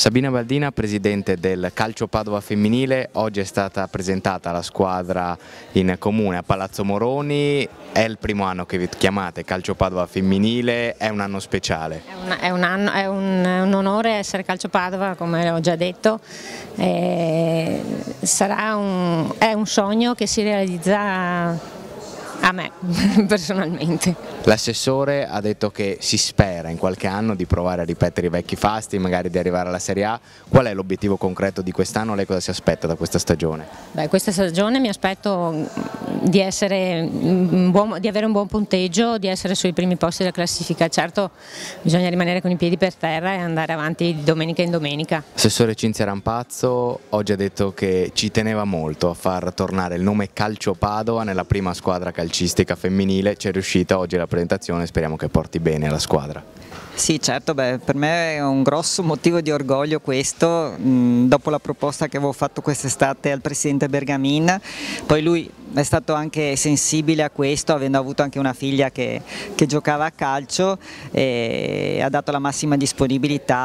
Sabina Baldina, presidente del Calcio Padova femminile, oggi è stata presentata la squadra in comune a Palazzo Moroni, è il primo anno che vi chiamate Calcio Padova femminile, è un anno speciale. È un onore essere Calcio Padova, come ho già detto, è un sogno che si realizza a me personalmente. L'assessore ha detto che si spera in qualche anno di provare a ripetere i vecchi fasti, magari di arrivare alla Serie A. Qual è l'obiettivo concreto di quest'anno? Lei cosa si aspetta da questa stagione? Questa stagione mi aspetto di avere un buon punteggio, di essere sui primi posti della classifica. Certo, bisogna rimanere con i piedi per terra e andare avanti di domenica in domenica. Assessore Cinzia Rampazzo oggi ha detto che ci teneva molto a far tornare il nome Calcio Padova nella prima squadra calcistica femminile. C'è riuscita oggi la presentazione, speriamo che porti bene alla squadra. Sì, certo, per me è un grosso motivo di orgoglio questo, dopo la proposta che avevo fatto quest'estate al presidente Bergamin. Poi lui è stato anche sensibile a questo, avendo avuto anche una figlia che giocava a calcio, e ha dato la massima disponibilità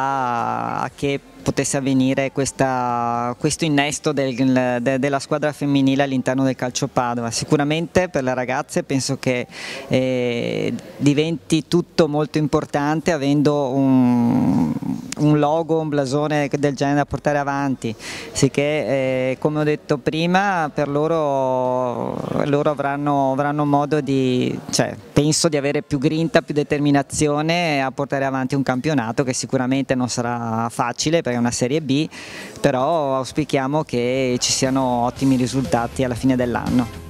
a che potesse avvenire questo innesto della squadra femminile all'interno del Calcio Padova. Sicuramente per le ragazze penso che diventi tutto molto importante avendo un logo, un blasone del genere da portare avanti, sicché come ho detto prima, per loro avranno modo penso di avere più grinta, più determinazione a portare avanti un campionato che sicuramente non sarà facile perché è una Serie B, però auspichiamo che ci siano ottimi risultati alla fine dell'anno.